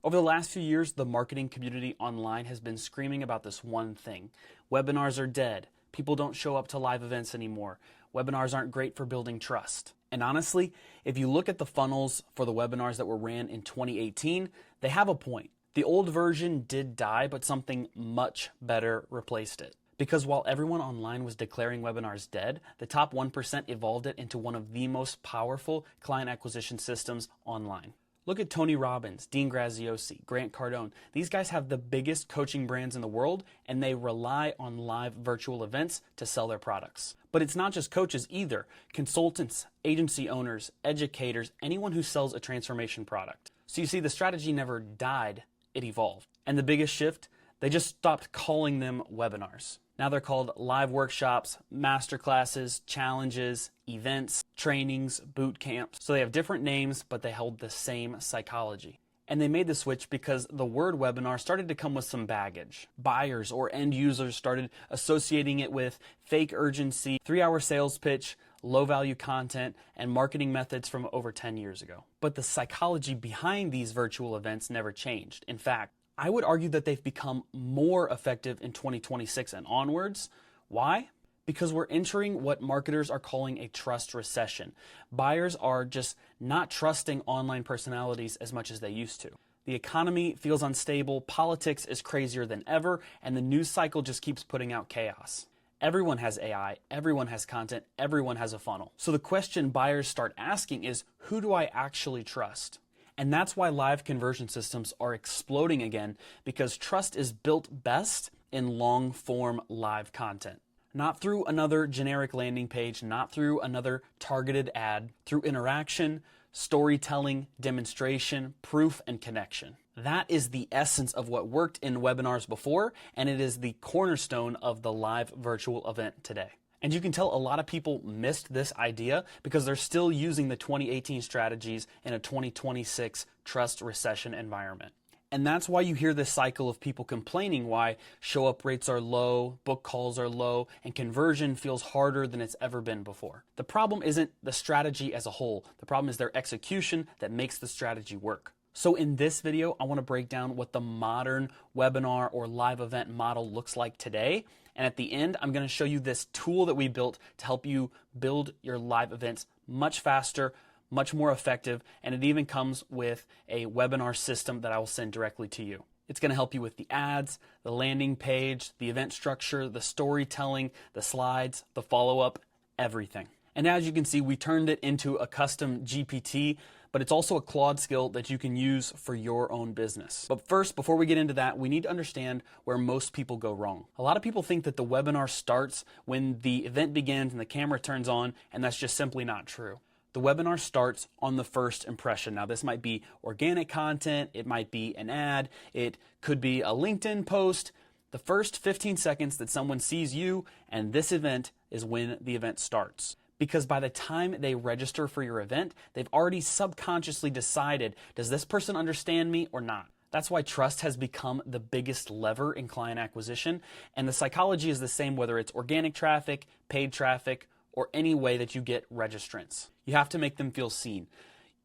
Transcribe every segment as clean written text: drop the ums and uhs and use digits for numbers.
Over the last few years, the marketing community online has been screaming about this one thing. Webinars are dead. People don't show up to live events anymore. Webinars aren't great for building trust. And honestly, if you look at the funnels for the webinars that were ran in 2018, they have a point. The old version did die, but something much better replaced it. Because while everyone online was declaring webinars dead, the top 1% evolved it into one of the most powerful client acquisition systems online. Look at Tony Robbins, Dean Graziosi, Grant Cardone. These guys have the biggest coaching brands in the world, and they rely on live virtual events to sell their products. But it's not just coaches either. Consultants, agency owners, educators, anyone who sells a transformation product. So you see, the strategy never died, it evolved. And the biggest shift, they just stopped calling them webinars. Now they're called live workshops, masterclasses, challenges, events, trainings, boot camps. So they have different names, but they hold the same psychology. And they made the switch because the word webinar started to come with some baggage. Buyers or end users started associating it with fake urgency, 3-hour sales pitch, low-value content, and marketing methods from over 10 years ago. But the psychology behind these virtual events never changed. In fact, I would argue that they've become more effective in 2026 and onwards. Why? Because we're entering what marketers are calling a trust recession. Buyers are just not trusting online personalities as much as they used to. The economy feels unstable, politics is crazier than ever, and the news cycle just keeps putting out chaos. Everyone has AI, everyone has content, everyone has a funnel. So the question buyers start asking is, who do I actually trust? And that's why live conversion systems are exploding again, because trust is built best in long-form live content. Not through another generic landing page, not through another targeted ad, through interaction, storytelling, demonstration, proof, and connection. That is the essence of what worked in webinars before, and it is the cornerstone of the live virtual event today. And you can tell a lot of people missed this idea because they're still using the 2018 strategies in a 2026 trust recession environment. And that's why you hear this cycle of people complaining why show-up rates are low, book calls are low, and conversion feels harder than it's ever been before. The problem isn't the strategy as a whole. The problem is their execution that makes the strategy work. So in this video, I want to break down what the modern webinar or live event model looks like today. And at the end, I'm going to show you this tool that we built to help you build your live events much faster, much more effective, and it even comes with a webinar system that I will send directly to you. It's going to help you with the ads, the landing page, the event structure, the storytelling, the slides, the follow-up, everything. And as you can see, we turned it into a custom GPT, but it's also a Claude skill that you can use for your own business. But first, before we get into that, we need to understand where most people go wrong. A lot of people think that the webinar starts when the event begins and the camera turns on, and that's just simply not true. The webinar starts on the first impression. Now, this might be organic content, it might be an ad, it could be a LinkedIn post. The first 15 seconds that someone sees you and this event is when the event starts. Because by the time they register for your event, they've already subconsciously decided, does this person understand me or not? That's why trust has become the biggest lever in client acquisition. And the psychology is the same whether it's organic traffic, paid traffic, or any way that you get registrants. You have to make them feel seen.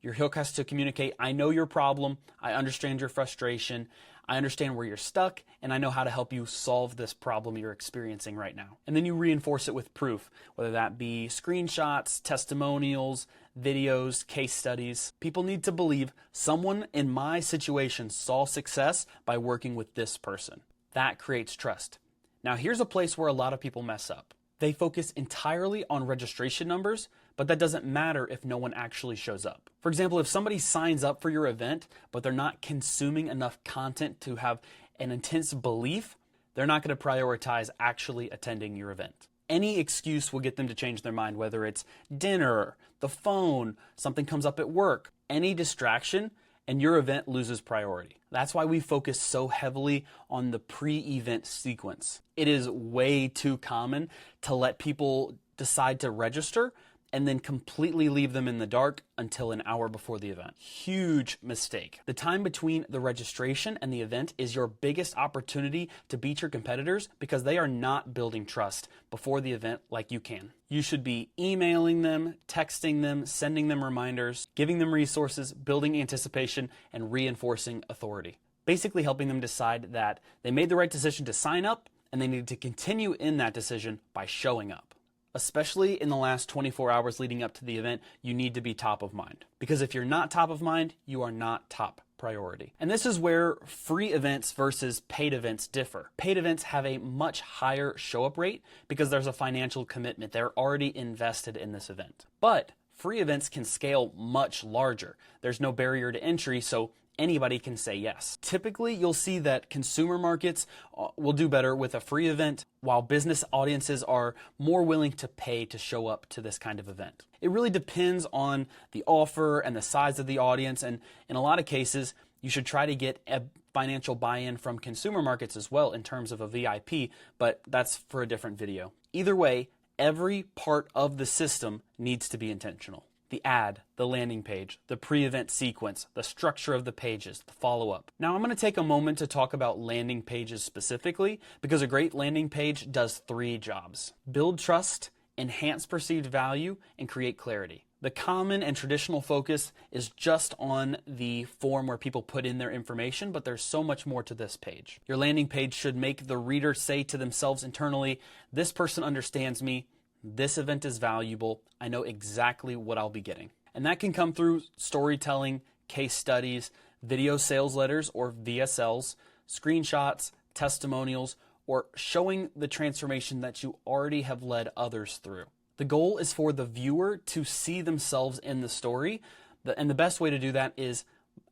Your hook has to communicate, I know your problem, I understand your frustration, I understand where you're stuck, and I know how to help you solve this problem you're experiencing right now. And then you reinforce it with proof, whether that be screenshots, testimonials, videos, case studies. People need to believe someone in my situation saw success by working with this person. That creates trust. Now here's a place where a lot of people mess up. They focus entirely on registration numbers, but that doesn't matter if no one actually shows up. For example, if somebody signs up for your event, but they're not consuming enough content to have an intense belief, they're not going to prioritize actually attending your event. Any excuse will get them to change their mind, whether it's dinner, the phone, something comes up at work, any distraction, and your event loses priority. That's why we focus so heavily on the pre-event sequence. It is way too common to let people decide to register and then completely leave them in the dark until an hour before the event. Huge mistake. The time between the registration and the event is your biggest opportunity to beat your competitors because they are not building trust before the event like you can. You should be emailing them, texting them, sending them reminders, giving them resources, building anticipation, and reinforcing authority. Basically helping them decide that they made the right decision to sign up and they need to continue in that decision by showing up. Especially in the last 24 hours leading up to the event, you need to be top of mind. Because if you're not top of mind, you are not top priority. And this is where free events versus paid events differ. Paid events have a much higher show-up rate because there's a financial commitment. They're already invested in this event. But free events can scale much larger. There's no barrier to entry, so anybody can say yes. Typically, you'll see that consumer markets will do better with a free event, while business audiences are more willing to pay to show up to this kind of event. It really depends on the offer and the size of the audience, and in a lot of cases, you should try to get a financial buy-in from consumer markets as well in terms of a VIP, but that's for a different video. Either way, every part of the system needs to be intentional. The ad, the landing page, the pre-event sequence, the structure of the pages, the follow-up. Now I'm going to take a moment to talk about landing pages specifically because a great landing page does 3 jobs: build trust, enhance perceived value, and create clarity. The common and traditional focus is just on the form where people put in their information, but there's so much more to this page. Your landing page should make the reader say to themselves internally, "This person understands me. This event is valuable. I know exactly what I'll be getting." And that can come through storytelling, case studies, video sales letters or VSLs, screenshots, testimonials, or showing the transformation that you already have led others through. The goal is for the viewer to see themselves in the story, and the best way to do that is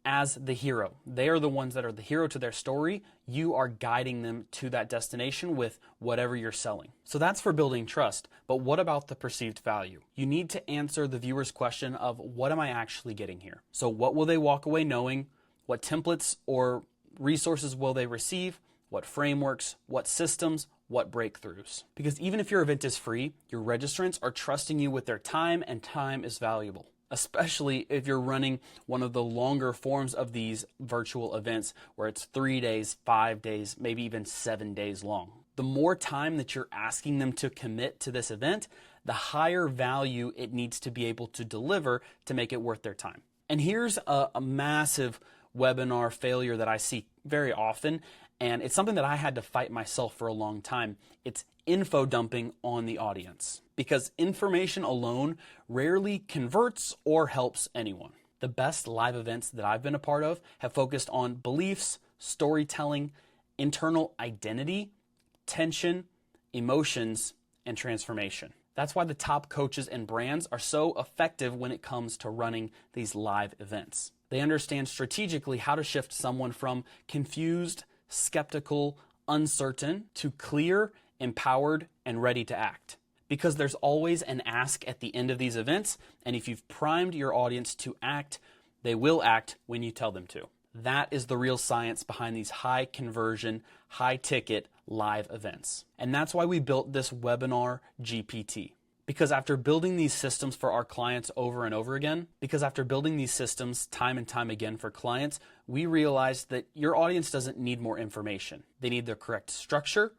as the hero. They are the ones that are the hero to their story. You are guiding them to that destination with whatever you're selling. So that's for building trust. But what about the perceived value? You need to answer the viewer's question of, what am I actually getting here? So what will they walk away knowing? What templates or resources will they receive? What frameworks? What systems? What breakthroughs? Because even if your event is free, your registrants are trusting you with their time, and time is valuable. Especially if you're running one of the longer forms of these virtual events where it's 3 days, 5 days, maybe even 7 days long. The more time that you're asking them to commit to this event, the higher value it needs to be able to deliver to make it worth their time. And here's a massive webinar failure that I see very often, and it's something that I had to fight myself for a long time. It's info dumping on the audience, because information alone rarely converts or helps anyone. The best live events that I've been a part of have focused on beliefs, storytelling, internal identity, tension, emotions, and transformation. That's why the top coaches and brands are so effective when it comes to running these live events. They understand strategically how to shift someone from confused, skeptical, uncertain to clear, empowered, and ready to act. Because there's always an ask at the end of these events, and if you've primed your audience to act, they will act when you tell them to. That is the real science behind these high conversion, high ticket live events. And that's why we built this webinar GPT. Because after building these systems for our clients over and over again, because after building these systems time and time again for clients, we realized that your audience doesn't need more information. They need the correct structure,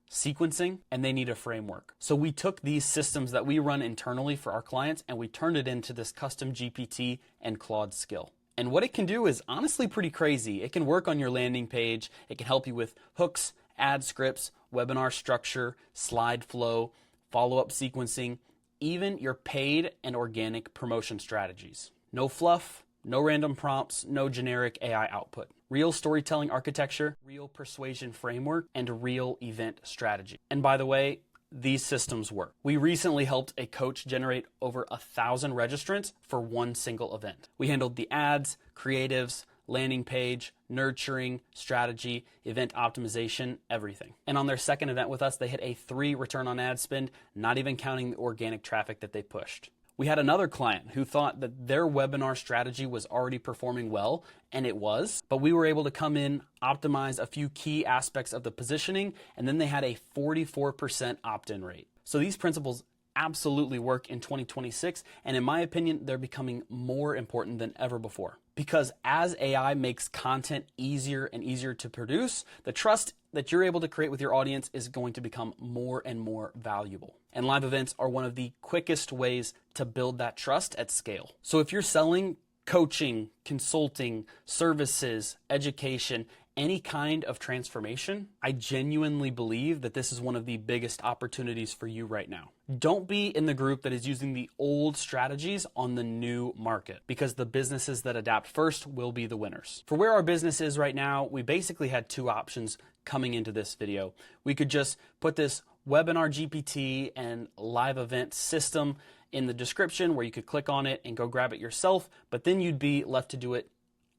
sequencing, and they need a framework. So we took these systems that we run internally for our clients and we turned it into this custom GPT and Claude skill. And what it can do is honestly pretty crazy. It can work on your landing page. It can help you with hooks, ad scripts, webinar structure, slide flow, follow-up sequencing, even your paid and organic promotion strategies. No fluff, no random prompts, no generic AI output. Real storytelling architecture, real persuasion framework, and real event strategy. And by the way, these systems work. We recently helped a coach generate over 1,000 registrants for one single event. We handled the ads, creatives, landing page, nurturing, strategy, event optimization, everything. And on their second event with us, they hit a 3 return on ad spend, not even counting the organic traffic that they pushed. We had another client who thought that their webinar strategy was already performing well, and it was, but we were able to come in, optimize a few key aspects of the positioning, and then they had a 44% opt-in rate. So these principles absolutely work in 2026, and in my opinion, they're becoming more important than ever before. Because as AI makes content easier and easier to produce, the trust that you're able to create with your audience is going to become more and more valuable. And live events are one of the quickest ways to build that trust at scale. So if you're selling coaching, consulting, services, education, any kind of transformation, I genuinely believe that this is one of the biggest opportunities for you right now. Don't be in the group that is using the old strategies on the new market, because the businesses that adapt first will be the winners. For where our business is right now, we basically had two options coming into this video. We could just put this webinar GPT and live event system in the description where you could click on it and go grab it yourself, but then you'd be left to do it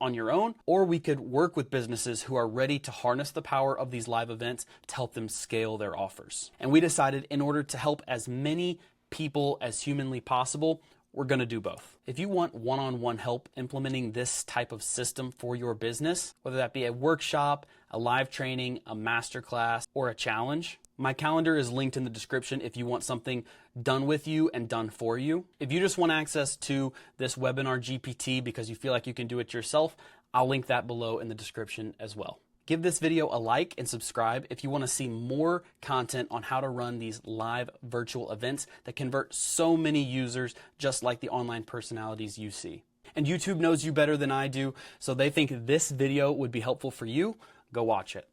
on your own, or we could work with businesses who are ready to harness the power of these live events to help them scale their offers. And we decided, in order to help as many people as humanly possible, we're going to do both. If you want one-on-one help implementing this type of system for your business, whether that be a workshop, a live training, a masterclass, or a challenge, my calendar is linked in the description if you want something done with you and done for you. If you just want access to this webinar GPT because you feel like you can do it yourself, I'll link that below in the description as well. Give this video a like and subscribe if you want to see more content on how to run these live virtual events that convert so many users, just like the online personalities you see. And YouTube knows you better than I do, so they think this video would be helpful for you. Go watch it.